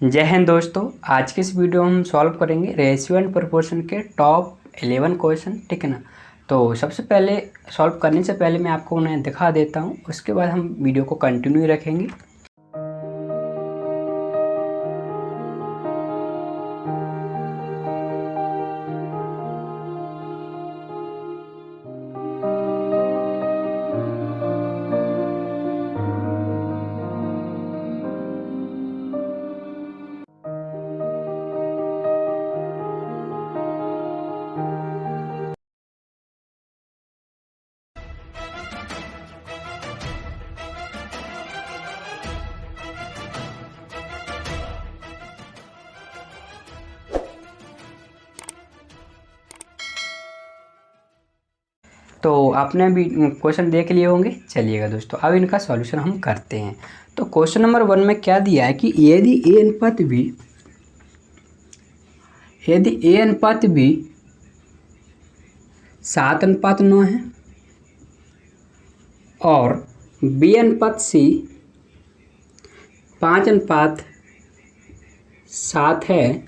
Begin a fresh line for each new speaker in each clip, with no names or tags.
जय हिंद दोस्तों। आज के इस वीडियो में हम सॉल्व करेंगे रेशियो एंड प्रोपोर्शन के टॉप 11 क्वेश्चन, ठीक है ना। तो सबसे पहले सॉल्व करने से पहले मैं आपको उन्हें दिखा देता हूँ, उसके बाद हम वीडियो को कंटिन्यू रखेंगे। तो आपने भी क्वेश्चन देख लिए होंगे। चलिएगा दोस्तों, अब इनका सॉल्यूशन हम करते हैं। तो क्वेश्चन नंबर 1 में क्या दिया है कि यदि ए अनुपात बी 7:9 है और बी अनुपात सी 5:7 है,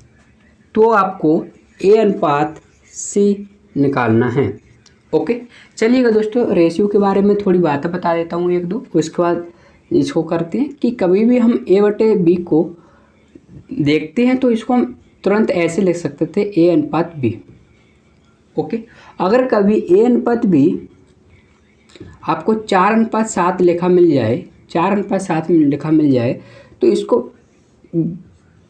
तो आपको ए अनुपात सी निकालना है। ओके, चलिएगा दोस्तों, रेशियो के बारे में थोड़ी बातें बता देता हूँ एक दो, उसके बाद इसको करते हैं कि कभी भी हम ए बटे बी को देखते हैं तो इसको हम तुरंत ऐसे लिख सकते थे, ए अनुपात बी। ओके, अगर कभी ए अनुपात बी आपको 4:7 लिखा मिल जाए, 4:7 लिखा मिल जाए, तो इसको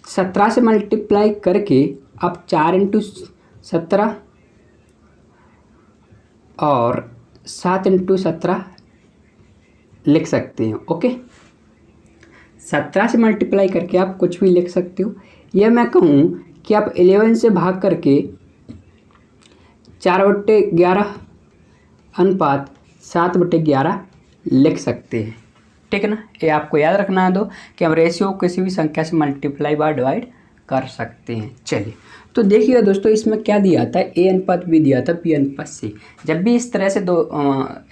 17 से मल्टीप्लाई करके आप 4×17 और 7×17 लिख सकते हैं। ओके, 17 से मल्टीप्लाई करके आप कुछ भी लिख सकते हो। यह मैं कहूँ कि आप 11 से भाग करके 4/11 अनुपात 7/11 लिख सकते हैं, ठीक है ना। ये आपको याद रखना है दो कि हम रेशियो किसी भी संख्या से मल्टीप्लाई बाय डिवाइड कर सकते हैं। चलिए, तो देखिएगा दोस्तों, इसमें क्या दिया था, ए अनुपात बी दिया था, बी अनुपात सी। जब भी इस तरह से दो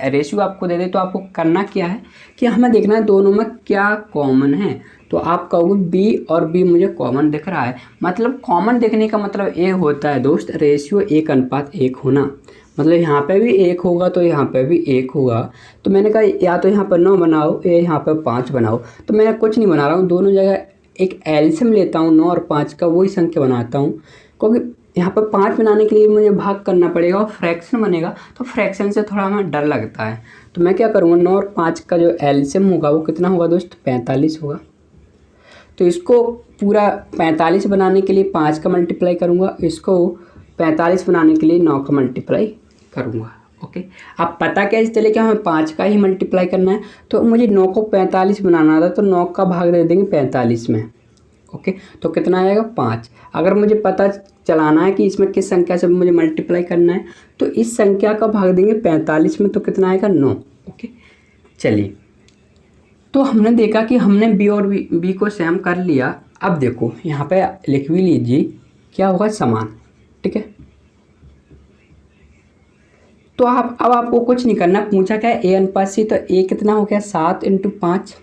रेशियो आपको दे दे तो आपको करना क्या है कि हमें देखना है दोनों में क्या कॉमन है। तो आप कहोगे बी और बी मुझे कॉमन दिख रहा है, मतलब कॉमन देखने का मतलब ये होता है दोस्त, रेशियो 1:1 होना। मतलब यहाँ पे भी 1 होगा तो यहाँ पे भी 1 होगा। तो मैंने कहा या तो यहाँ पर 9 बनाओ या यहाँ पर 5 बनाओ, तो मैं कुछ नहीं बना रहा हूँ, दोनों जगह एक एलसीएम लेता हूँ 9 और 5 का, वही संख्या बनाता हूँ। क्योंकि यहाँ पर 5 बनाने के लिए मुझे भाग करना पड़ेगा और फ्रैक्शन बनेगा, तो फ्रैक्शन से थोड़ा हमें डर लगता है। तो मैं क्या करूँगा, 9 और 5 का जो एलसीएम होगा वो कितना होगा दोस्त, 45 होगा। तो इसको पूरा 45 बनाने के लिए 5 का मल्टीप्लाई करूँगा, इसको 45 बनाने के लिए 9 का मल्टीप्लाई करूँगा। ओके, अब पता कैसे चले कि हमें 5 का ही मल्टीप्लाई करना है, तो मुझे 9 को 45 बनाना था, तो 9 का भाग दे देंगे 45 में। ओके, तो कितना आएगा 5। अगर मुझे पता चलाना है कि इसमें किस संख्या से मुझे मल्टीप्लाई करना है, तो इस संख्या का भाग देंगे 45 में, तो कितना आएगा 9। ओके, चलिए, तो हमने देखा कि हमने बी और बी को सेम कर लिया। अब देखो यहाँ पे लिख भी लीजिए क्या होगा, समान, ठीक है। तो अब आपको कुछ नहीं करना, पूछा क्या है ए अनुपात सी, तो ए कितना हो गया 7×5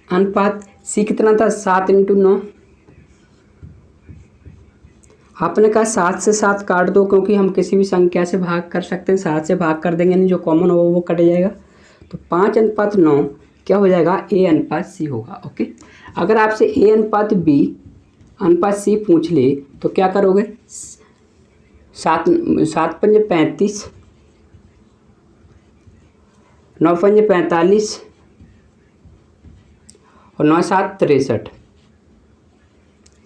अनुपात सी कितना था 7×9। आपने कहा 7 से 7 काट दो, क्योंकि हम किसी भी संख्या से भाग कर सकते हैं, 7 से भाग कर देंगे नहीं, जो कॉमन होगा वो कट जाएगा। तो 5:9 क्या हो जाएगा, ए अनुपात सी होगा। ओके, अगर आपसे ए अनुपात बी अनुपात सी पूछ ले तो क्या करोगे, 7×5 = 35, 9×5 = 45 और 9×7 = 63।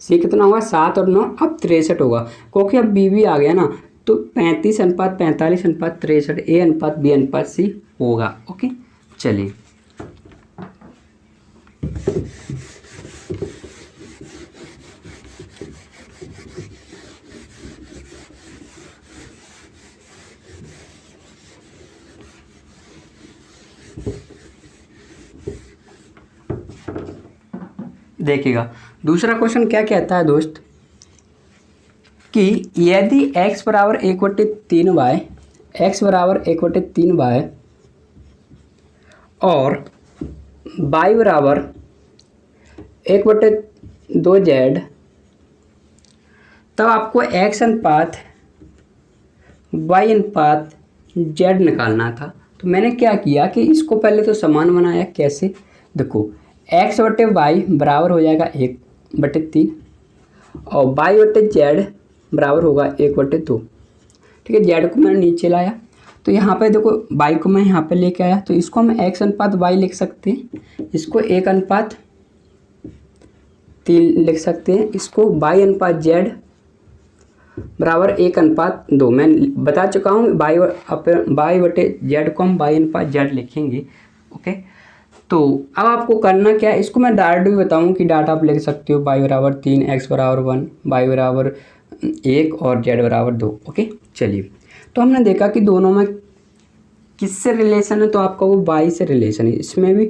सी कितना होगा, 7 और 9 अब 63 होगा, क्योंकि अब बी भी आ गया ना। तो 35:45:63 ए अनुपात बी अनुपात सी होगा। ओके, चलिए, देखिएगा दूसरा क्वेश्चन क्या कहता है दोस्त कि यदि x बराबर 1/3y, x बराबर 1/3y और y बराबर 1/2z, तब आपको x अनुपात y अनुपात z निकालना था। तो मैंने क्या किया कि इसको पहले तो समान बनाया। कैसे? देखो x/y बराबर हो जाएगा 1/3 और y/z बराबर होगा 1/2। ठीक है, z को मैंने नीचे लाया तो यहाँ पे देखो y को मैं यहाँ पे लेके आया, तो इसको हम x अनुपात y लिख सकते हैं, इसको 1/3 लिख सकते हैं, इसको y अनुपात z बराबर 1/2। मैं बता चुका हूँ y/z को हम y अनुपात z लिखेंगे। ओके, तो अब आपको करना क्या है, इसको मैं डायरेक्ट भी बताऊँ कि डाटा आप लिख सकते हो y बराबर 3, x बराबर 1, y बराबर 1 और z बराबर 2। ओके, चलिए, तो हमने देखा कि दोनों में किससे रिलेशन है, तो आपका वो y से रिलेशन है। इसमें भी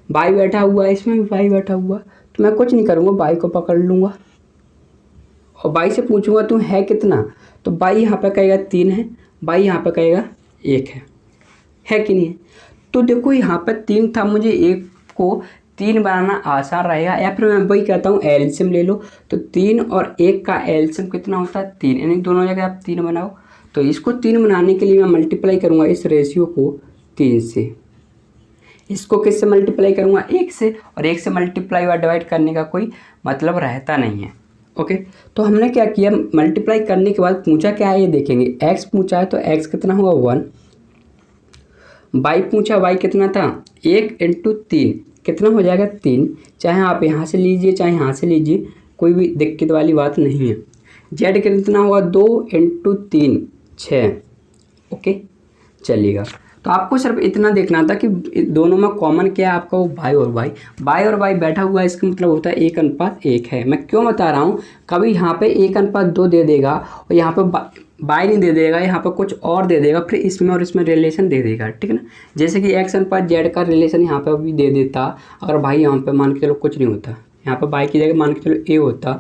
y बैठा हुआ है, इसमें भी y बैठा हुआ, तो मैं कुछ नहीं करूँगा, y को पकड़ लूँगा और y से पूछूंगा तू है कितना, तो y यहाँ पे कहेगा 3 है, y यहाँ पे कहेगा 1 है कि नहीं है। तो देखो यहाँ पे 3 था, मुझे 1 को 3 बनाना आसान रहेगा, या फिर मैं वही कहता हूँ एलसीएम ले लो। तो 3 और 1 का एलसीएम कितना होता है? 3, यानी दोनों जगह आप 3 बनाओ। तो इसको 3 बनाने के लिए मैं मल्टीप्लाई करूँगा इस रेशियो को 3 से, इसको किससे मल्टीप्लाई करूँगा? 1 से, और 1 से मल्टीप्लाई और डिवाइड करने का कोई मतलब रहता नहीं है। ओके, तो हमने क्या किया, मल्टीप्लाई करने के बाद पूछा क्या है ये देखेंगे। x पूछा है तो x कितना हुआ 1, y पूछा y कितना था 1 × 3 कितना हो जाएगा 3, चाहे आप यहाँ से लीजिए चाहे यहाँ से लीजिए, कोई भी दिक्कत वाली बात नहीं है। z कितना हुआ 2 × 3 6। ओके, चलिएगा, तो आपको सिर्फ इतना देखना था कि दोनों में कॉमन क्या है आपका, वो y और y बैठा हुआ है, इसका मतलब होता है 1/1 है। मैं क्यों बता रहा हूँ, कभी यहाँ पे 1/2 दे देगा और यहाँ पे y नहीं दे देगा, यहाँ पे कुछ और दे देगा, फिर इसमें और इसमें रिलेशन दे देगा। ठीक है ना, जैसे कि x/z का रिलेशन यहाँ पे भी दे देता, अगर भाई यहाँ पे मान के चलो कुछ नहीं होता, यहाँ पे y की जगह मान के चलो a होता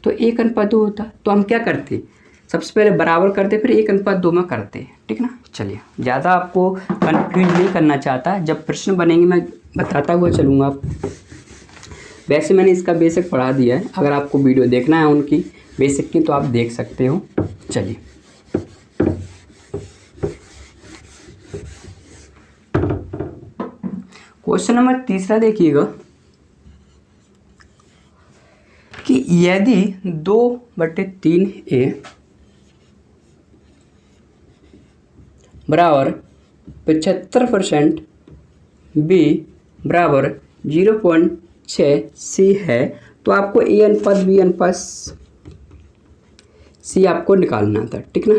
तो 1/2 होता। तो हम क्या करते, सबसे पहले बराबर करते, फिर 1/2 में करते। ठीक है ना, चलिए, ज़्यादा आपको कंफ्यूज नहीं करना चाहता, जब प्रश्न बनेंगे मैं बताता हुआ चलूँगा। वैसे मैंने इसका बेसिक पढ़ा दिया है, अगर आपको वीडियो देखना है उनकी बेसिक की तो आप देख सकते हो। चलिए, क्वेश्चन नंबर 3 देखिएगा कि यदि 2/3a बराबर 75%, b बराबर 0.6 c है, तो आपको a अनुपात b अनुपात c आपको निकालना था। ठीक ना,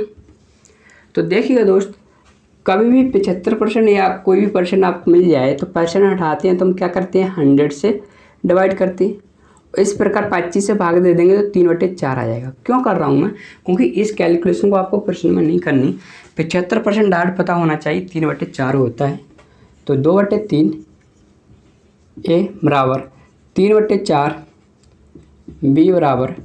तो देखिएगा दोस्त, कभी भी 75% या कोई भी परसेंट आपको मिल जाए तो परसेंट हटाते हैं तो हम क्या करते हैं 100 से डिवाइड करते हैं। इस प्रकार 25 से भाग दे देंगे तो 3/4 आ जाएगा। क्यों कर रहा हूँ मैं, क्योंकि इस कैलकुलेशन को आपको प्रश्न में नहीं करनी, 75% डार्ट पता होना चाहिए, 3/4 होता है। तो 2/3 a बराबर 3/4, b बराबर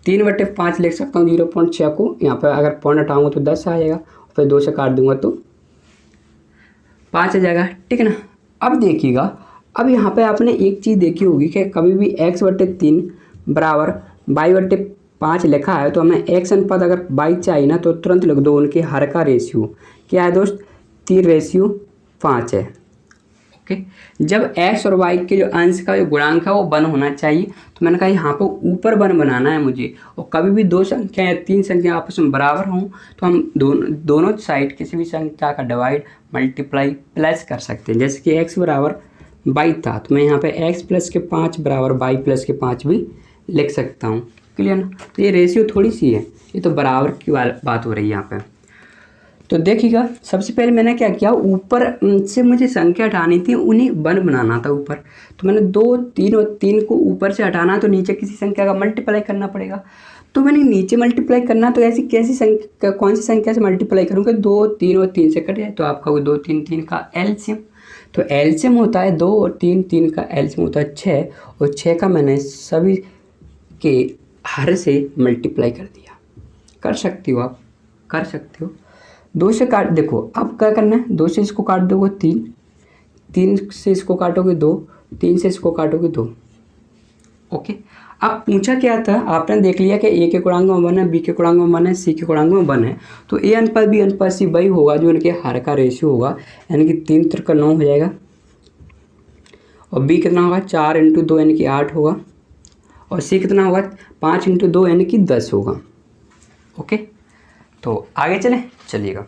3/5 लिख सकता हूँ। 0.6 को यहाँ पर अगर पॉइंट हटाऊँगा तो 10 आ जाएगा, फिर 2 से काट दूंगा तो 5 आ जाएगा। ठीक है ना, अब देखिएगा, अब यहाँ पे आपने एक चीज़ देखी होगी कि कभी भी x/3 बराबर y/5 लिखा है तो हमें x अनुपात अगर y चाहिए ना तो तुरंत लिख दो, उनके हर का रेशियो क्या है दोस्त, 3/5 है। ओके, जब x और y के जो अंश का जो गुणांक है वो 1 होना चाहिए, तो मैंने कहा यहाँ पर ऊपर 1 बनाना है मुझे। और कभी भी 2 संख्या या 3 संख्या आपस में बराबर हों तो हम दोनों साइड किसी भी संख्या का डिवाइड मल्टीप्लाई प्लस कर सकते हैं। जैसे कि x बराबर 22 था तो मैं यहाँ पे x + 5 बराबर y + 5 भी लिख सकता हूँ। क्लियर ना, तो ये रेशियो थोड़ी सी है, ये तो बराबर की बात हो रही है यहाँ पे। तो देखिएगा, सबसे पहले मैंने क्या किया, ऊपर से मुझे संख्या हटानी थी, उन्हीं 1 बनाना था ऊपर। तो मैंने 2, 3 और 3 को ऊपर से हटाना तो नीचे किसी संख्या का मल्टीप्लाई करना पड़ेगा। तो मैंने नीचे मल्टीप्लाई करना, तो ऐसी कैसी संख्या, कौन सी संख्या से मल्टीप्लाई करूँगा, 2, 3 और 3 से कटे तो आपका वो 2, 3, 3 का एलसीएम। तो एलसीएम होता है 2 और 3, 3 का एलसीएम होता है 6, और 6 का मैंने सभी के हर से मल्टीप्लाई कर दिया। कर सकती हो आप, कर सकते हो। 2 से काट, देखो अब क्या करना है, 2 से इसको काट दोगे 3 से इसको काटोगे 2, 3 से इसको काटोगे 2। ओके। अब पूछा क्या था, आपने देख लिया कि ए के गुणांक में 1 है, बी के गुणांक में 1 है, सी के गुणांक में 1 है, तो ए अनुपात बी अनुपात सी वही होगा जो इनके हर का रेशियो होगा, यानी कि 3 3 9 हो जाएगा। और बी कितना होगा, 4 × 2 यानी कि 8 होगा। और सी कितना होगा, 5 × 2 यानी कि 10 होगा। ओके, तो आगे चलें, चलिएगा।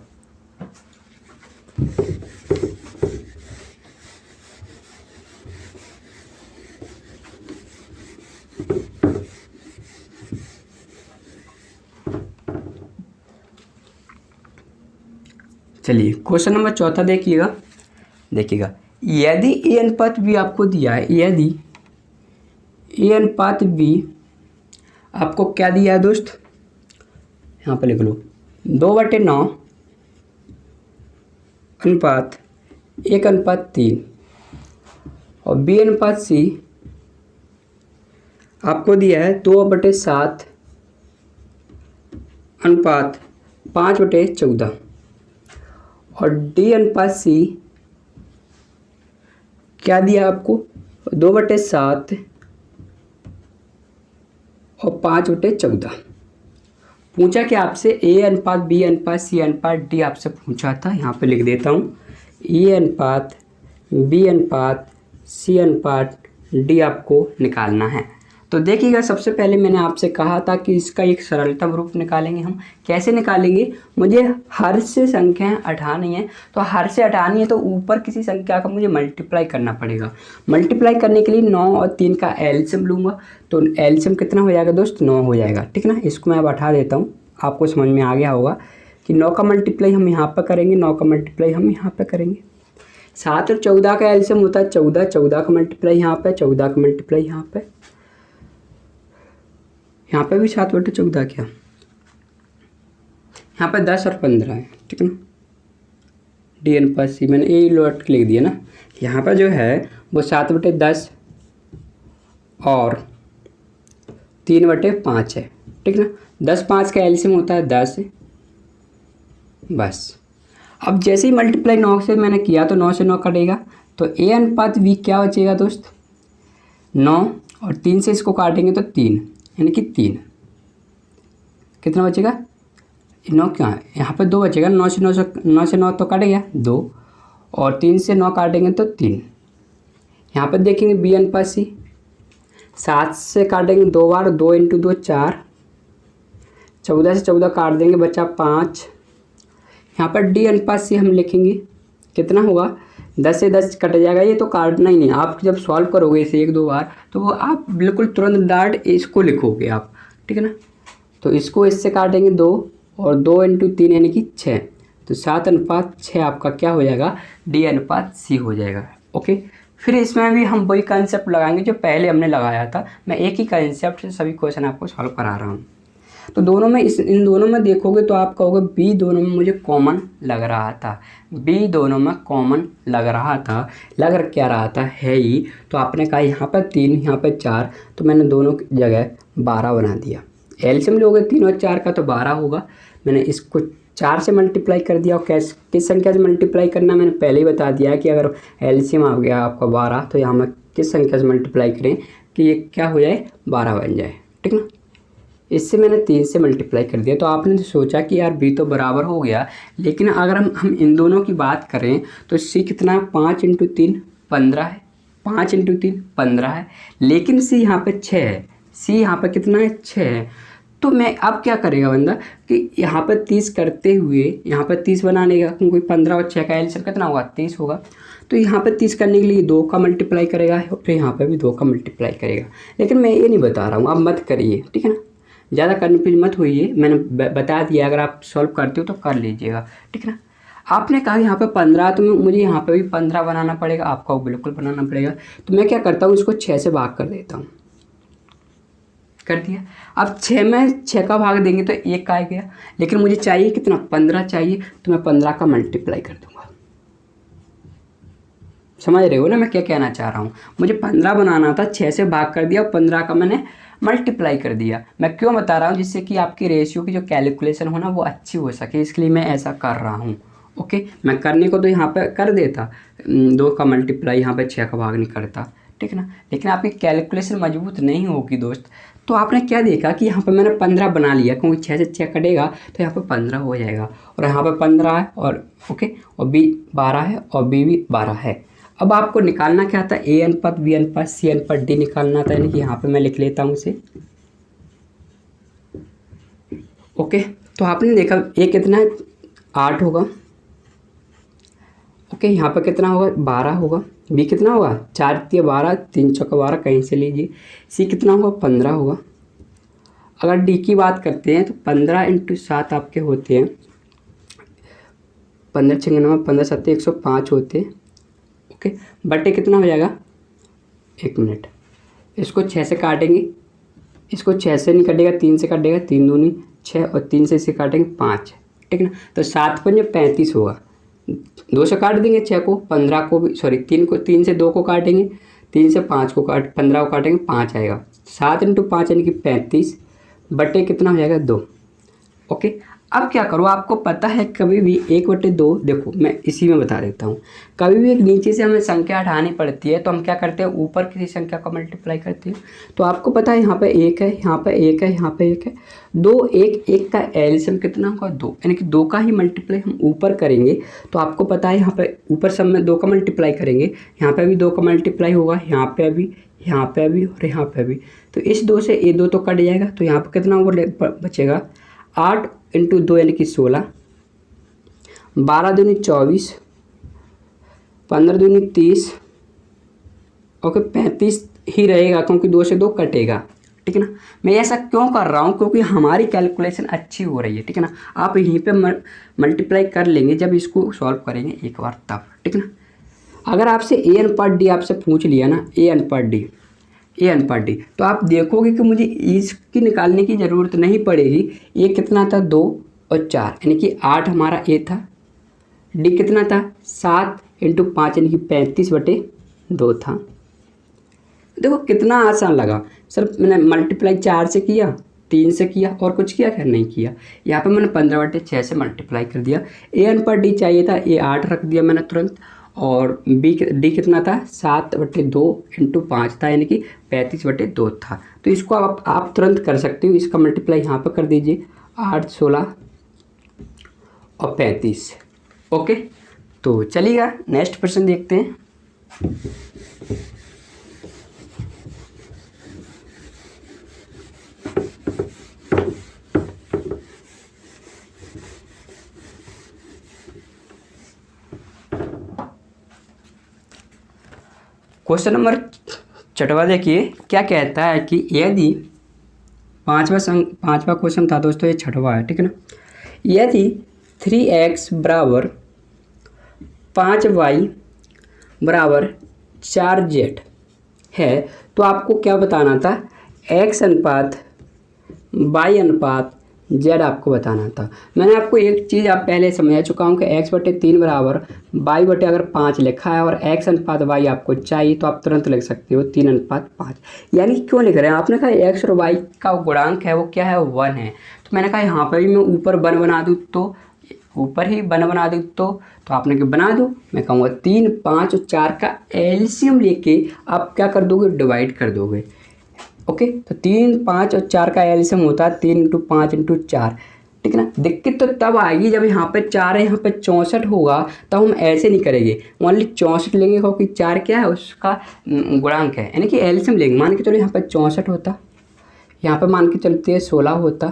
चलिए क्वेश्चन नंबर 4 देखिएगा। यदि ए अनुपात बी आपको दिया है, यदि ए अनुपात बी आपको क्या दिया है दोस्त, यहाँ पर लिख लो 2/9 अनुपात 1/3 और बी अनुपात सी आपको दिया है 2/7 अनुपात 5/14 और डी अनुपात सी क्या दिया आपको, 2/7 और 5/14। पूछा कि आपसे ए अनुपात बी अनुपात सी अनुपात डी आपसे पूछा था, यहाँ पे लिख देता हूँ, ए अनुपात बी अनुपात सी अनुपात डी आपको निकालना है। तो देखिएगा, सबसे पहले मैंने आपसे कहा था कि इसका एक सरलतम रूप निकालेंगे हम। कैसे निकालेंगे, मुझे हर से संख्याएं हटानी है, तो हर से हटानी है तो ऊपर किसी संख्या का मुझे मल्टीप्लाई करना पड़ेगा। मल्टीप्लाई करने के लिए 9 और 3 का एलसीएम लूँगा, तो एलसीएम कितना हो जाएगा दोस्त, 9 हो जाएगा, ठीक ना। इसको मैं अब हटा देता हूँ, आपको समझ में आ गया होगा कि 9 का मल्टीप्लाई हम यहाँ पर करेंगे, 9 का मल्टीप्लाई हम यहाँ पर करेंगे। 7 और 14 का एलसीएम होता है 14, 14 का मल्टीप्लाई यहाँ पर, 14 का मल्टीप्लाई यहाँ पर, यहाँ पे भी 7/14 क्या, यहाँ पे 10 और 15 है, ठीक है ना। डी अनुपात सी मैंने ए लॉट लिख दिया ना, यहाँ पर जो है वो 7/10 और 3/5 है, ठीक ना। 10 5 का एलसीएम होता है 10, बस। अब जैसे ही मल्टीप्लाई 9 से मैंने किया तो 9 से 9 कटेगा, तो ए अनुपात बी क्या बचेगा दोस्त, 9 और 3 से इसको काटेंगे तो 3, यानी कि 3 कितना बचेगा, 9 क्या है, यहाँ पर 2 बचेगा, 9 से 9 तो कट गया 2 और 3 से 9 काटेंगे तो 3। यहाँ पर देखेंगे बी अनुपात सी, 7 से काटेंगे 2 बार, 2 × 2 4, 14 से 14 काट देंगे बचा 5। यहाँ पर डी अनुपात सी हम लिखेंगे कितना होगा, 10 से 10 कट जाएगा, ये तो काटना ही नहीं, आप जब सॉल्व करोगे इसे 1 2 बार तो वो आप बिल्कुल तुरंत डायरेक्ट इसको लिखोगे आप, ठीक है ना। तो इसको इससे काटेंगे 2 और 2 × 3 यानी कि 6, तो 7/6 आपका क्या हो जाएगा, डी अनुपात सी हो जाएगा। ओके, फिर इसमें भी हम वही कंसेप्ट लगाएंगे जो पहले हमने लगाया था। मैं एक ही कंसेप्ट से सभी क्वेश्चन आपको सॉल्व करा रहा हूँ। तो दोनों में इन दोनों में देखोगे तो आप कहोगे बी दोनों में मुझे कॉमन लग रहा था, बी दोनों में कॉमन लग रहा था, लग क्या रहा था, है ही। तो आपने कहा यहाँ पर 3 यहाँ पर 4, तो मैंने दोनों की जगह 12 बना दिया। एलसीएम लोगे 3 और 4 का तो 12 होगा, मैंने इसको 4 से मल्टीप्लाई कर दिया। और किस संख्या से मल्टीप्लाई करना मैंने पहले ही बता दिया कि अगर एलसीएम आ गया आपका 12 तो यहाँ में किस संख्या से मल्टीप्लाई करें कि ये क्या हो जाए, 12 बन जाए, ठीक ना। इससे मैंने 3 से मल्टीप्लाई कर दिया। तो आपने तो सोचा कि यार बी तो बराबर हो गया, लेकिन अगर हम इन दोनों की बात करें तो सी कितना, 5 × 3 15 है, 5 × 3 15 है, लेकिन सी यहाँ पे 6 है, सी यहाँ पे कितना है, 6 है। तो मैं अब क्या करेगा बंदा कि यहाँ पर 30 करते हुए यहाँ पर 30 बनाने का, क्योंकि 15 और 6 का एलसीएम कितना होगा, 30 होगा। तो यहाँ पर 30 करने के लिए 2 का मल्टीप्लाई करेगा और फिर यहाँ पर भी 2 का मल्टीप्लाई करेगा। लेकिन मैं ये नहीं बता रहा हूँ, आप मत करिए, ठीक है ना, ज़्यादा कन्फ्यूज मत होइए। मैंने बता दिया, अगर आप सॉल्व करते हो तो कर लीजिएगा, ठीक है ना। आपने कहा यहाँ पे 15, तो मुझे यहाँ पे भी 15 बनाना पड़ेगा, आपका बिल्कुल बनाना पड़ेगा। तो मैं क्या करता हूँ, इसको 6 से भाग कर देता हूँ, कर दिया। अब 6 में 6 का भाग देंगे तो 1 का आ गया, लेकिन मुझे चाहिए कितना, 15 चाहिए, तो मैं 15 का मल्टीप्लाई कर दूंगा। समझ रहे हो ना मैं क्या कहना चाह रहा हूँ, मुझे 15 बनाना था, 6 से भाग कर दिया और 15 का मैंने मल्टीप्लाई कर दिया। मैं क्यों बता रहा हूँ, जिससे कि आपकी रेशियो की जो कैलकुलेशन हो ना वो अच्छी हो सके, इसलिए मैं ऐसा कर रहा हूँ। ओके, मैं करने को तो यहाँ पे कर देता, 2 का मल्टीप्लाई यहाँ पे 6 का भाग नहीं करता, ठीक है ना। लेकिन आपकी कैलकुलेशन मजबूत नहीं होगी दोस्त, तो आपने क्या देखा कि यहाँ पे मैंने 15 बना लिया, क्योंकि 6 से 6 कटेगा तो यहाँ पे 15 हो जाएगा, और यहाँ पे 15 है और ओके, और बी 12 है और बी भी 12 है। अब आपको निकालना क्या था, ए अनुपात बी अनुपात सी अनुपात डी निकालना था, यानी कि यहाँ पे मैं लिख लेता हूँ इसे। ओके, तो आपने देखा ए कितना है, 8 होगा। ओके, यहाँ पर कितना होगा, 12 होगा। बी कितना होगा, 4 × 12, 3 × 12, कहीं से लीजिए। सी कितना होगा, 15 होगा। अगर डी की बात करते हैं तो 15 × 7 आपके होते हैं 15 × 9 15 7 105 होते हैं। ओके, बटे कितना हो जाएगा, 1 मिनट, इसको 6 से काटेंगे, इसको 6 से नहीं कटेगा, 3 से कटेगा, 3 दूनी 6 और 3 से इसे काटेंगे 5, ठीक है ना। तो 7 × 5 = 35 होगा। 2 से काट देंगे 6 को, 15 को भी, सॉरी 3 से 2 को काटेंगे, 3 से 5 को 15 को काटेंगे, 5 आएगा। 7 × 5 यानी कि 35, बटे कितना हो जाएगा, 2। ओके, अब क्या करो, आपको पता है कभी भी 1/2, देखो मैं इसी में बता देता हूँ, कभी भी एक नीचे से हमें संख्या हटानी पड़ती है तो हम क्या करते हैं, ऊपर किसी संख्या को मल्टीप्लाई करते हैं। तो आपको पता है यहाँ पे 1 है, यहाँ पे 1 है, यहाँ पे 1 है, 2 1 1 का एलसीएम कितना होगा, 2, यानी कि 2 का ही मल्टीप्लाई हम ऊपर करेंगे। तो आपको पता है यहाँ पे ऊपर सब में 2 का मल्टीप्लाई करेंगे, यहाँ पे भी 2 का मल्टीप्लाई होगा, यहाँ पे भी, यहाँ पे भी और यहाँ पे भी। तो इस 2 से ये 2 तो कट जाएगा, तो यहाँ पे कितना बचेगा, 8 × 2 यानी कि 16, 12 दूनी 24, 15 दूनी 30, ओके 35 ही रहेगा, क्योंकि 2 से 2 कटेगा, ठीक है ना। मैं ऐसा क्यों कर रहा हूँ, क्योंकि हमारी कैलकुलेशन अच्छी हो रही है, ठीक है ना। आप यहीं पे मल्टीप्लाई कर लेंगे जब इसको सॉल्व करेंगे एक बार तब, ठीक है ना। अगर आपसे ए अनुपात डी आपसे पूछ लिया ना, ए अनुपात डी, तो आप देखोगे कि मुझे इसकी निकालने की ज़रूरत नहीं पड़ेगी। ये कितना था, 2 और 4, यानी कि 8 हमारा ए था। डी कितना था, 7 × 5 यानी कि 35/2 था। देखो कितना आसान लगा सर, मैंने मल्टीप्लाई 4 से किया, 3 से किया और कुछ किया क्या, नहीं किया। यहाँ पे मैंने 15/6 से मल्टीप्लाई कर दिया। ए अनुपात डी चाहिए था, ए 8 रख दिया मैंने तुरंत, और डी कितना था, 7/2 × 5 था, यानी कि 35/2 था। तो इसको आप तुरंत कर सकते हो, इसका मल्टीप्लाई यहाँ पर कर दीजिए, 8 16 और 35। ओके, तो चलिएगा नेक्स्ट प्रश्न देखते हैं। क्वेश्चन नंबर 6 देखिए, क्या कहता है कि यदि पाँचवा क्वेश्चन था दोस्तों, ये 6वां है, ठीक है ना। यदि 3x = 5y = 4z है, तो आपको क्या बताना था, x अनुपात y अनुपात z आपको बताना था। मैंने आपको एक चीज़ आप पहले समझा चुका हूँ कि x/3 बराबर y/ अगर 5 लिखा है और x अनुपात y आपको चाहिए तो आप तुरंत लिख सकते हो 3:5। यानी क्यों लिख रहे हैं, आपने कहा x और y का गुणांक है वो क्या है, 1 है। तो मैंने कहा यहाँ पर भी मैं ऊपर 1 बना दूँ, तो ऊपर ही 1 बना दूँ, तो आपने क्या बना दो। मैं कहूँगा 3 5 और 4 का एलसीएम लेके आप क्या कर दोगे, डिवाइड कर दोगे। ओके, तो 3 5 और 4 का एलसीएम होता है 3 × 5 × 4, ठीक है ना। दिक्कत तो तब आएगी जब यहाँ पे 4 है, यहाँ पे 64 होगा, तब हम ऐसे नहीं करेंगे, ओनली 64 लेंगे, क्योंकि 4 क्या है, उसका गुणांक है, यानी कि एलसीएम लेंगे। मान के चलो यहाँ पे 64 होता, यहाँ पे मान के चलते हैं 16 होता,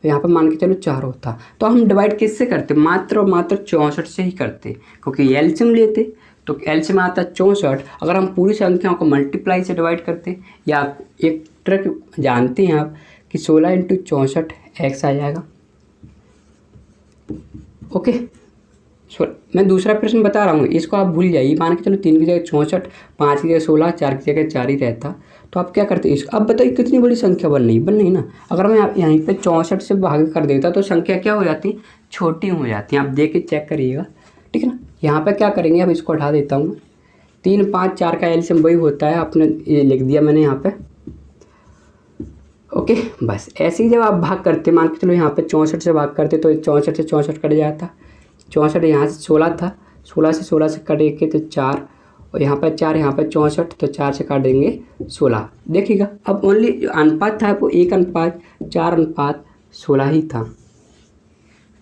यहाँ पे मान के चलो 4 होता, तो हम डिवाइड किससे करते, मात्र और मात्र 64 से ही करते, क्योंकि एलसीएम लेते तो एलसीएम आता 64। अगर हम पूरी संख्याओं को मल्टीप्लाई से डिवाइड करते, या एक ट्रिक जानते हैं आप कि 16 × 64 x आ जाएगा। ओके, मैं दूसरा प्रश्न बता रहा हूँ, इसको आप भूल जाइए। मान के चलो 3 की जगह 64, 5 की जगह 16, 4 की जगह 4 ही रहता, तो आप क्या करते इसको। अब बताइए कितनी बड़ी संख्या बन रही ना। अगर मैं यहीं पे 64 से भाग कर देता तो संख्या क्या हो जाती, छोटी हो जाती है। आप देख के चेक करिएगा, ठीक है ना। यहाँ पे क्या करेंगे, अब इसको हटा देता हूँ। 3 5 4 का एलसीएम वही होता है, आपने ये लिख दिया मैंने यहाँ पे। ओके, बस ऐसे ही जब आप भाग करते, मान के चलो यहाँ पे 64 से भाग करते तो 64 से 64 कट जाता। 64 यहाँ से 16 था, 16 से 16 से कटे के तो 4, और यहाँ पर 4, यहाँ पर 64, तो 4 से काट देंगे 16। देखिएगा अब ओनली जो अनुपात था वो 1:4:16 ही था।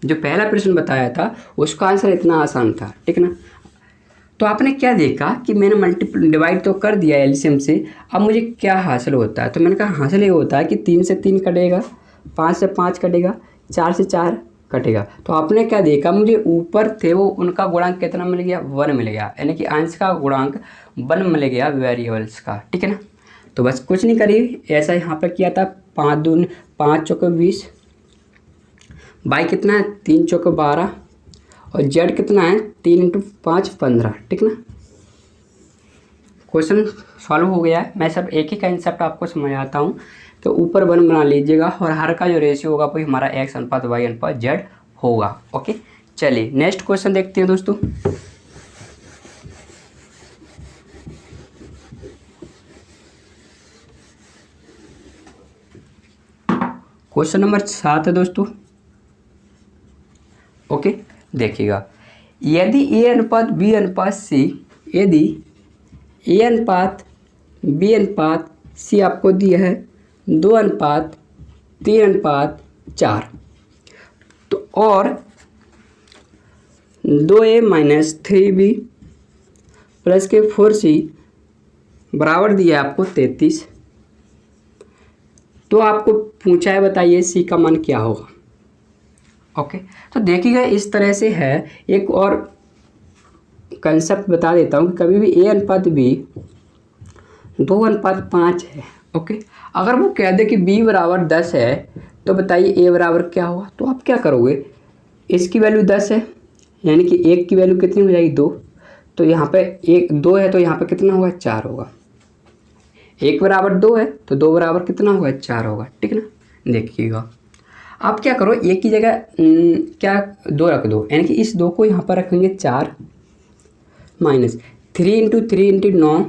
जो पहला प्रश्न बताया था उसका आंसर इतना आसान था, ठीक ना। तो आपने क्या देखा कि मैंने मल्टीपल डिवाइड तो कर दिया एलसीएम से, अब मुझे क्या हासिल होता है। तो मैंने कहा हासिल ये होता है कि 3 से 3 कटेगा, 5 से 5 कटेगा, 4 से 4 कटेगा। तो आपने क्या देखा, मुझे ऊपर थे वो उनका गुणांक कितना मिल गया, 1 मिल गया, यानी कि अंश का गुणांक 1 मिल गया वेरिएबल्स का, ठीक है ना। तो बस कुछ नहीं करिए, ऐसा यहाँ पर किया था। 5 दूनी 5 चौके 20, बाई कितना है 3 चौके 12, और जेड कितना है 3 × 5 15, ठीक ना। क्वेश्चन सॉल्व हो गया है। मैं सब एक ही कंसेप्ट आपको समझाता हूँ। तो ऊपर 1 बना लीजिएगा और हर का जो रेशियो होगा वही हमारा x:y:z होगा। ओके, चलिए नेक्स्ट क्वेश्चन देखते हैं दोस्तों। क्वेश्चन नंबर 7 है दोस्तों। ओके, देखिएगा, यदि A:B:C, यदि A:B:C आपको दिया है 2:3:4, तो और 2A-3B प्लस के 4C बराबर दिया है आपको 33। तो आपको पूछा है बताइए C का मान क्या होगा। ओके, तो देखिएगा इस तरह से है। एक और कंसेप्ट बता देता हूँ कि कभी भी A:B 2:5 है। ओके, अगर वो कह दे कि B बराबर 10 है तो बताइए A बराबर क्या होगा। तो आप क्या करोगे, इसकी वैल्यू 10 है, यानी कि 1 की वैल्यू कितनी हो जाएगी 2, तो यहाँ पे 2 है तो यहाँ पे कितना होगा 4 होगा। 1 बराबर 2 है तो 2 बराबर कितना होगा 4 होगा, ठीक ना। देखिएगा आप क्या करो, एक की जगह क्या 2 रख दो, यानी कि इस 2 को यहाँ पर रखेंगे 4 माइनस 3 × 3 × 9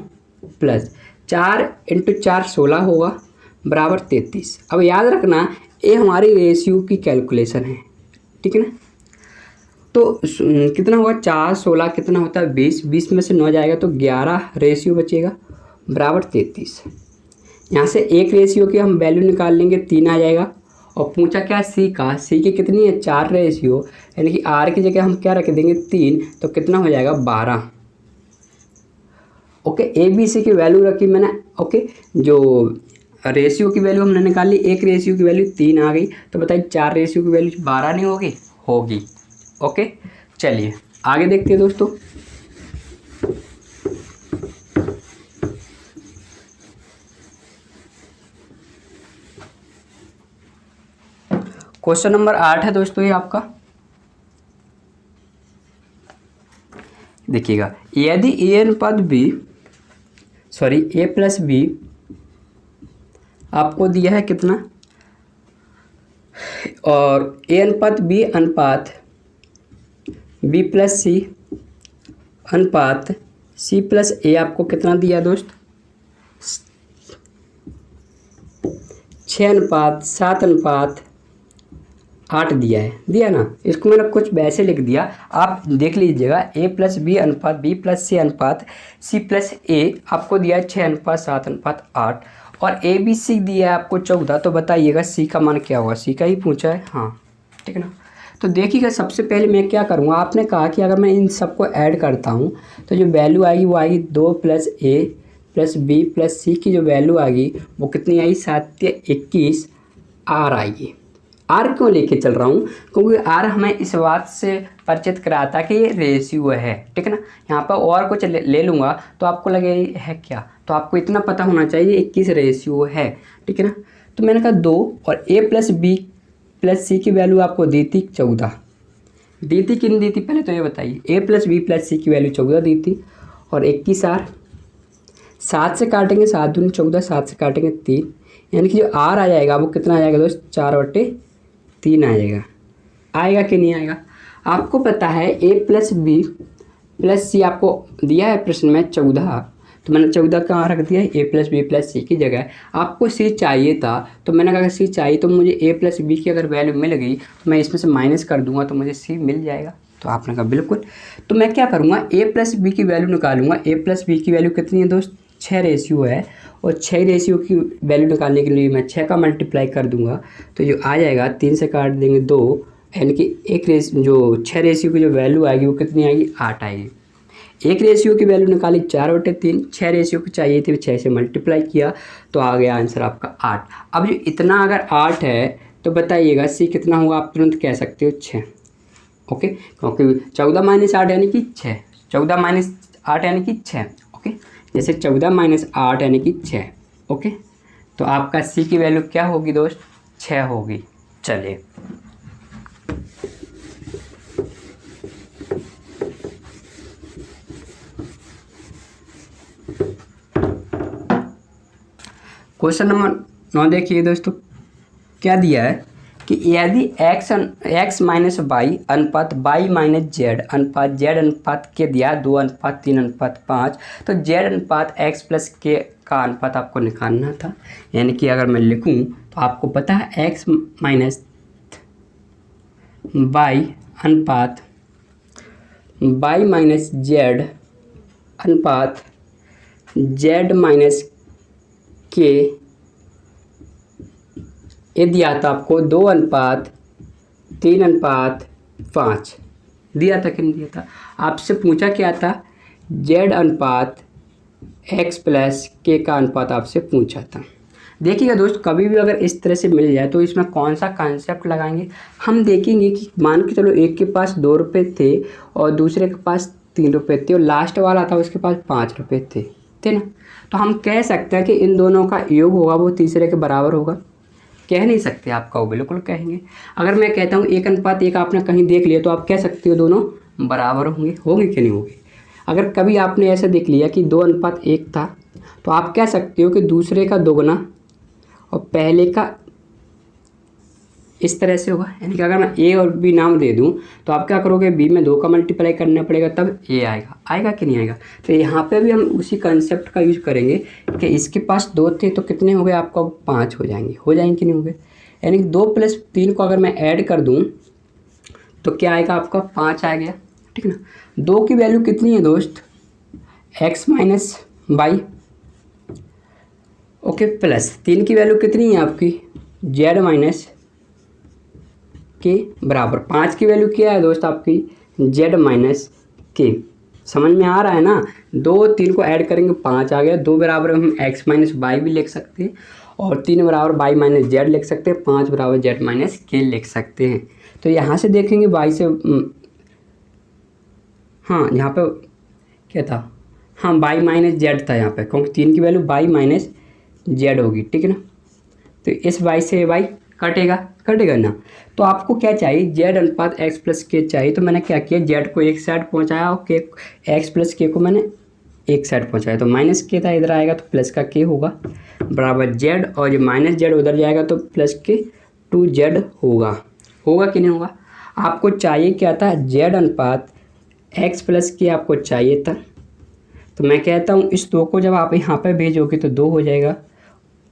प्लस 4 × 4 16 होगा बराबर 33। अब याद रखना ये हमारी रेशियो की कैलकुलेशन है, ठीक है ना। तो कितना होगा 4 16 कितना होता है 20, 20 में से 9 जाएगा तो 11 रेशियो बचेगा बराबर 33। यहाँ से एक रेशियो की हम वैल्यू निकाल लेंगे 3 आ जाएगा। और पूछा क्या C का, C की कितनी है 4 रेशियो, यानी कि R की जगह हम क्या रख देंगे 3, तो कितना हो जाएगा 12। ओके, ABC की वैल्यू रखी मैंने। ओके, जो रेशियो की वैल्यू हमने निकाली, एक रेशियो की वैल्यू 3 आ गई, तो बताइए 4 रेशियो की वैल्यू 12 नहीं होगी, होगी। ओके, चलिए आगे देखते हैं दोस्तों। क्वेश्चन नंबर 8 है दोस्तों ये आपका। देखिएगा, यदि A+B आपको दिया है कितना, और A:B अनुपात B+C अनुपात C+A आपको कितना दिया दोस्त, 6:7:8 दिया है, दिया ना। इसको मैंने कुछ वैसे लिख दिया, आप देख लीजिएगा। A+B अनुपात B+C अनुपात C+A आपको दिया है 6:7:8, और ABC दिया है आपको 14। तो बताइएगा C का मान क्या होगा, C का ही पूछा है, हाँ ठीक है ना। तो देखिएगा सबसे पहले मैं क्या करूँगा, आपने कहा कि अगर मैं इन सबको ऐड करता हूँ तो जो वैल्यू आएगी वो आएगी 2 + A + B + C की जो वैल्यू आएगी वो कितनी आई 7×21 R आएगी। आर क्यों लेके चल रहा हूँ, क्योंकि आर हमें इस बात से परिचित कराता कि ये रेशियो है, ठीक है ना। यहाँ पर और कुछ ले लूँगा तो आपको लगे है क्या, तो आपको इतना पता होना चाहिए 21 रेशियो है, ठीक है ना। तो मैंने कहा 2, और A+B + C की वैल्यू आपको दी थी 14, दी थी किन दी थी पहले तो ये बताइए। A+B + C की वैल्यू 14 दी थी, और 21 R, 7 से काटेंगे 7 दूनी 14, 7 से काटेंगे 3, यानी कि जो R आ जाएगा वो कितना आ जाएगा दोस्त 4/3 आ जाएगा। आएगा कि नहीं आएगा। आपको पता है A+B + C आपको दिया है प्रश्न में 14, तो मैंने 14 कहाँ रख दिया है A+B + C की जगह। आपको C चाहिए था तो मैंने कहा C चाहिए तो मुझे A+B की अगर वैल्यू मिल गई तो मैं इसमें से माइनस कर दूंगा तो मुझे C मिल जाएगा। तो आपने कहा बिल्कुल। तो मैं क्या करूँगा, a प्लस बी की वैल्यू निकालूंगा। a प्लस बी की वैल्यू कितनी है दोस्त, 6 रेशियो है, और 6 रेशियो की वैल्यू निकालने के लिए मैं 6 का मल्टीप्लाई कर दूंगा, तो जो आ जाएगा 3 से काट देंगे 2, यानी कि एक जो 6 रेशियो की जो वैल्यू आएगी वो कितनी आएगी, 8 आएगी। एक रेशियो की वैल्यू निकाली 4/3, 6 रेशियो की चाहिए थी, 6 से मल्टीप्लाई किया तो आ गया आंसर आपका 8। अब जो इतना अगर 8 है तो बताइएगा सी कितना होगा, आप तुरंत कह सकते हो 6। ओके, क्योंकि 14 माइनस 8 यानी कि 6, 14 माइनस 8 यानी कि 6। ओके, जैसे 14 माइनस 8 यानी कि 6। ओके, तो आपका सी की वैल्यू क्या होगी दोस्त, 6 होगी। चलिए क्वेश्चन नंबर 9 देखिए दोस्तों, क्या दिया है कि यदि x माइनस वाई अनुपात y माइनस जेड अनुपात z अनुपात के दिया 2:3:5, तो z अनुपात x प्लस के का अनुपात आपको निकालना था। यानी कि अगर मैं लिखूं तो आपको पता है x माइनस वाई अनुपात y माइनस जेड अनुपात z माइनस के ये दिया था आपको 2:3:5 दिया था कि नहीं दिया था। आपसे पूछा क्या था, z अनुपात x प्लस के का अनुपात आपसे पूछा था। देखिएगा दोस्त, कभी भी अगर इस तरह से मिल जाए तो इसमें कौन सा कॉन्सेप्ट लगाएंगे, हम देखेंगे कि मान के चलो एक के पास 2 रुपये थे और दूसरे के पास 3 रुपये थे और लास्ट वाला था उसके पास 5 रुपये थे ना। तो हम कह सकते हैं कि इन दोनों का योग होगा वो तीसरे के बराबर होगा। कह नहीं सकते आपका, वो बिल्कुल कहेंगे। अगर मैं कहता हूँ 1:1 आपने कहीं देख लिया तो आप कह सकते हो दोनों बराबर होंगे, होंगे कि नहीं होंगे। अगर कभी आपने ऐसा देख लिया कि 2:1 था तो आप कह सकते हो कि दूसरे का दोगुना और पहले का इस तरह से होगा। यानी कि अगर मैं ए और बी नाम दे दूं तो आप क्या करोगे, बी में 2 का मल्टीप्लाई करना पड़ेगा तब ए आएगा, आएगा कि नहीं आएगा। तो यहाँ पे भी हम उसी कंसेप्ट का यूज करेंगे कि इसके पास 2 थे तो कितने हो गए आपका, 5 हो जाएंगे कि नहीं हो गए। यानी कि 2 + 3 को अगर मैं ऐड कर दूँ तो क्या आएगा आपका, 5 आ गया। ठीक है ना। 2 की वैल्यू कितनी है दोस्त, x minus y. Okay, plus 3 की वैल्यू कितनी है आपकी, z माइनस के बराबर। 5 की वैल्यू क्या है दोस्त आपकी, z माइनस के। समझ में आ रहा है ना। 2 3 को ऐड करेंगे 5 आ गया। 2 बराबर हम x माइनस वाई भी लिख सकते हैं और 3 बराबर y माइनस जेड लिख सकते हैं, 5 बराबर z माइनस के लिख सकते हैं। तो यहाँ से देखेंगे y से हाँ यहाँ पे क्या था, हाँ y माइनस जेड था यहाँ पे, क्योंकि 3 की वैल्यू y माइनस जेड होगी। ठीक है ना। तो इस y से y कटेगा ना। तो आपको क्या चाहिए, z अनुपात x प्लस के चाहिए। तो मैंने क्या किया, z को एक साइड पहुंचाया और के x प्लस के को मैंने एक साइड पहुंचाया। तो माइनस के था, इधर आएगा तो प्लस का के होगा बराबर z, और ये माइनस जेड उधर जाएगा तो प्लस के 2z होगा कि नहीं होगा। आपको चाहिए क्या था, z अनुपात x प्लस के आपको चाहिए था। तो मैं कहता हूँ इस 2 को जब आप यहाँ पर भेजोगे तो 2 हो जाएगा।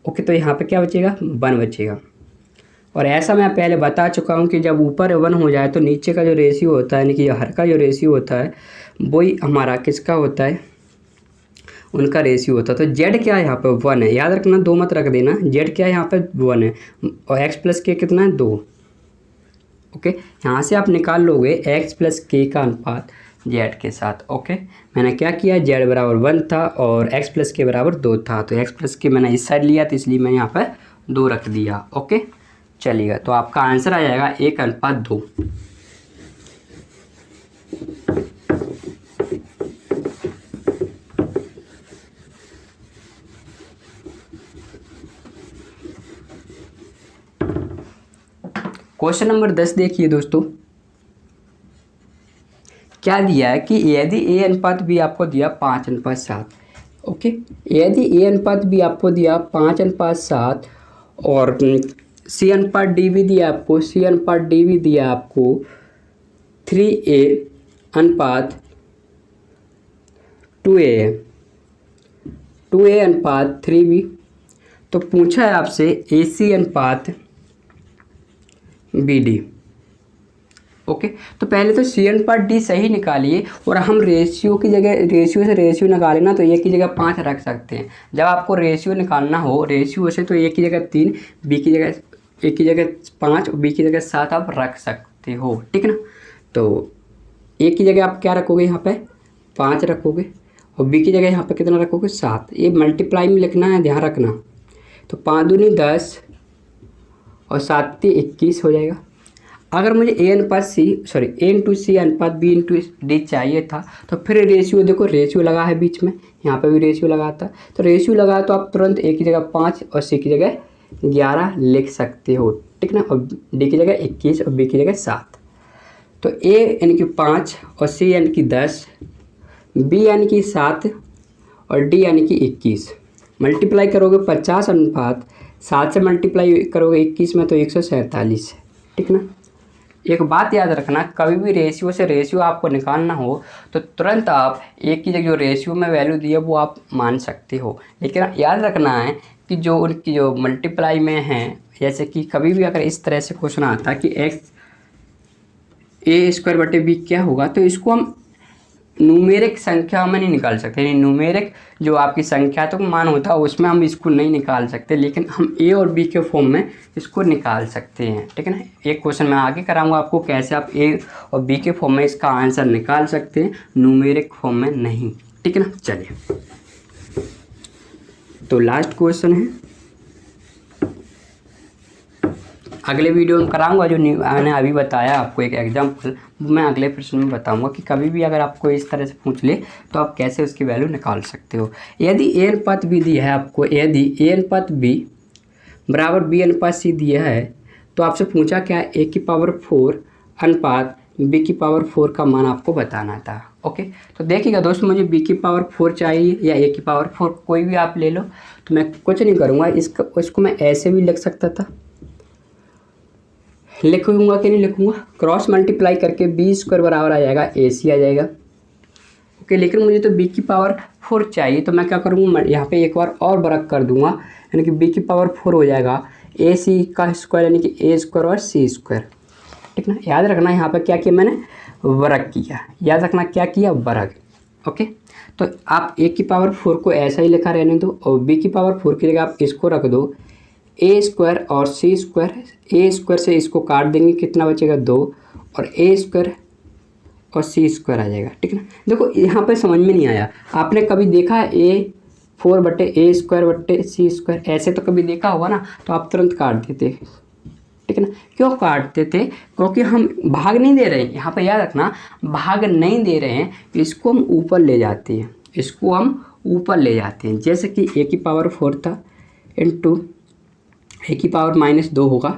ओके, तो यहाँ पे क्या बचेगा, 1 बचेगा। और ऐसा मैं पहले बता चुका हूँ कि जब ऊपर 1 हो जाए तो नीचे का जो रेशियो होता है, यानी कि हर का जो रेशियो होता है वही हमारा किसका होता है, उनका रेशियो होता है। तो z क्या है यहाँ पे, 1 है। याद रखना, 2 मत रख देना। z क्या है यहाँ पे, 1 है और x प्लस के कितना है, 2। ओके, यहाँ से आप निकाल लोगे x प्लस के का अनुपात z के साथ। ओके, मैंने क्या किया, z बराबर 1 था और x प्लस के बराबर 2 था, तो x प्लस के मैंने इस साइड लिया तो इसलिए मैं यहाँ पर 2 रख दिया। ओके, चलिएगा, तो आपका आंसर आ जाएगा 1:2। क्वेश्चन नंबर 10 देखिए दोस्तों, क्या दिया है कि यदि a अनुपात b आपको दिया 5:7। ओके, यदि a अनुपात b आपको दिया 5:7 और c अनुपात d भी दिया आपको, c अनुपात d भी दिया आपको 3a अनुपात 2a है, 2a अनुपात 3b। तो पूछा है आपसे ac अनुपात bd। ओके, तो पहले तो सी अनुपात डी सही निकालिए और हम रेशियो की जगह रेशियो से रेशियो निकालें ना तो ए की जगह 5 रख सकते हैं। जब आपको रेशियो निकालना हो रेशियो से तो ए की जगह 3, बी की जगह ए की जगह 5 और बी की जगह 7 आप रख सकते हो, ठीक ना। तो ए की जगह आप क्या रखोगे, यहाँ पे 5 रखोगे और बी की जगह यहाँ पे कितना रखोगे, 7। ये मल्टीप्लाई में लिखना है, ध्यान रखना। तो 5 दूनी 10 और 7 21 हो जाएगा। अगर मुझे ए अनुपात सी ए इंटू सी अनुपात बी इंटू डी चाहिए था तो फिर रेशियो देखो, रेशियो लगा है बीच में, यहाँ पे भी रेशियो लगा था। तो रेशियो लगा तो आप तुरंत ए की जगह 5 और सी की जगह 11 लिख सकते हो, ठीक ना। और डी की जगह 21 और बी की जगह 7। तो ए यानी कि 5 और सी यानी कि 10, बी यानी कि 7 और डी यानी कि 21। मल्टीप्लाई करोगे 50 अनुपात 7 से मल्टीप्लाई करोगे 21 में तो 147, ठीक ना। एक बात याद रखना, कभी भी रेशियो से रेशियो आपको निकालना हो तो तुरंत आप एक की जगह जो रेशियो में वैल्यू दी है वो आप मान सकते हो, लेकिन याद रखना है कि जो उनकी जो मल्टीप्लाई में है, जैसे कि कभी भी अगर इस तरह से क्वेश्चन आता कि एक्स ए स्क्वायर बटे बी क्या होगा, तो इसको हम न्यूमेरिक संख्या में नहीं निकाल सकते। यानी न्यूमेरिक जो आपकी संख्यात्मक मान होता है उसमें हम इसको नहीं निकाल सकते, लेकिन हम ए और बी के फॉर्म में इसको निकाल सकते हैं, ठीक है ना। एक क्वेश्चन मैं आगे कराऊंगा आपको कैसे आप ए और बी के फॉर्म में इसका आंसर निकाल सकते हैं, न्यूमेरिक फॉर्म में नहीं, ठीक है ना। चलिए, तो लास्ट क्वेश्चन है, अगले वीडियो में कराऊंगा जो मैंने अभी बताया आपको एक एग्जाम्पल, मैं अगले प्रश्न में बताऊंगा कि कभी भी अगर आपको इस तरह से पूछ ले तो आप कैसे उसकी वैल्यू निकाल सकते हो। यदि ए अनुपात बी दिया है आपको, यदि ए अनुपात बी बराबर बी अनुपात सी दिया है तो आपसे पूछा क्या, ए की पावर 4 अनुपात बी की पावर 4 का मान आपको बताना था। ओके, तो देखिएगा दोस्तों, मुझे बी की पावर 4 चाहिए या ए की पावर 4, कोई भी आप ले लो। तो मैं कुछ नहीं करूँगा, इसको मैं ऐसे भी लिख सकता था, लिखूंगा कि नहीं लिखूंगा, क्रॉस मल्टीप्लाई करके बी स्क्वायर बराबर आ जाएगा ए सी आ जाएगा। ओके, लेकिन मुझे तो बी की पावर 4 चाहिए, तो मैं क्या करूँगा, यहाँ पे एक बार और वर्क कर दूंगा, यानी कि बी की पावर 4 हो जाएगा ए सी का स्क्वायर यानी कि ए स्क्वायर और सी स्क्वायर, ठीक ना। याद रखना यहाँ पर क्या किया मैंने, वर्क किया, याद रखना क्या किया, वर्क। ओके, तो आप ए की पावर 4 को ऐसा ही लिखा रहने दो और बी की पावर 4 की जगह आप इसको रख दो ए स्क्वायर और सी स्क्वायर। ए स्क्वायर से इसको काट देंगे, कितना बचेगा 2, और ए स्क्वायर और सी स्क्वायर आ जाएगा, ठीक है ना। देखो यहाँ पे समझ में नहीं आया, आपने कभी देखा ए 4 बटे ए स्क्वायर बटे सी स्क्वायर, ऐसे तो कभी देखा होगा ना, तो आप तुरंत काट देते, ठीक है ना। क्यों काटते थे, क्योंकि हम भाग नहीं दे रहे हैं, यहाँ पे याद रखना भाग नहीं दे रहे हैं, इसको हम ऊपर ले जाते हैं, इसको हम ऊपर ले जाते हैं। जैसे कि ए की पावर 4 था इंटू ए की पावर -2 होगा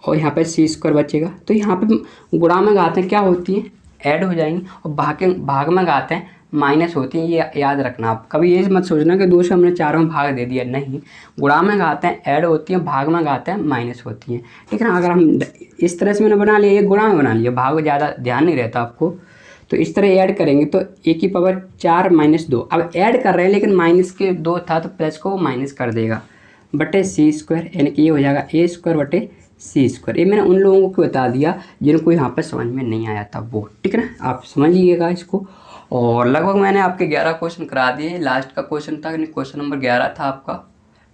और यहाँ पे सी स्क्वायर बचेगा। तो यहाँ पे गुणा में घातें क्या होती हैं, ऐड हो जाएंगी, और भाग में घातें माइनस होती हैं। ये याद रखना, आप कभी ये मत सोचना कि 2 से हमने 4 में भाग दे दिया, नहीं, गुणा में घातें ऐड होती हैं, भाग में घातें माइनस होती हैं, ठीक है ना। अगर हम इस तरह से मैंने बना लिया, ये गुणा में बना लिया, भाग ज़्यादा ध्यान नहीं रहता आपको, तो इस तरह ऐड करेंगे तो ए की पावर 4 -2, अब ऐड कर रहे हैं लेकिन माइनस के 2 था तो प्लस को माइनस कर देगा, बटे सी स्क्वायर, यानी कि ये हो जाएगा ए स्क्वायर बटे सी स्क्वायर। ये मैंने उन लोगों को बता दिया जिनको यहाँ पर समझ में नहीं आया था वो, ठीक है ना, आप समझ लीजिएगा इसको। और लगभग मैंने आपके 11 क्वेश्चन करा दिए, लास्ट का क्वेश्चन था, क्वेश्चन नंबर 11 था आपका,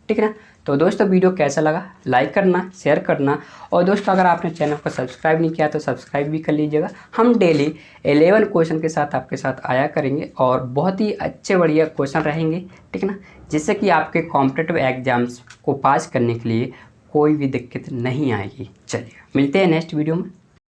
ठीक है ना। तो दोस्तों वीडियो कैसा लगा लाइक करना, शेयर करना, और दोस्तों अगर आपने चैनल को सब्सक्राइब नहीं किया तो सब्सक्राइब भी कर लीजिएगा। हम डेली 11 क्वेश्चन के साथ आपके साथ आया करेंगे और बहुत ही अच्छे बढ़िया क्वेश्चन रहेंगे, ठीक है ना, जिससे कि आपके कॉम्पिटिटिव एग्जाम्स को पास करने के लिए कोई भी दिक्कत नहीं आएगी। चलिए मिलते हैं नेक्स्ट वीडियो में।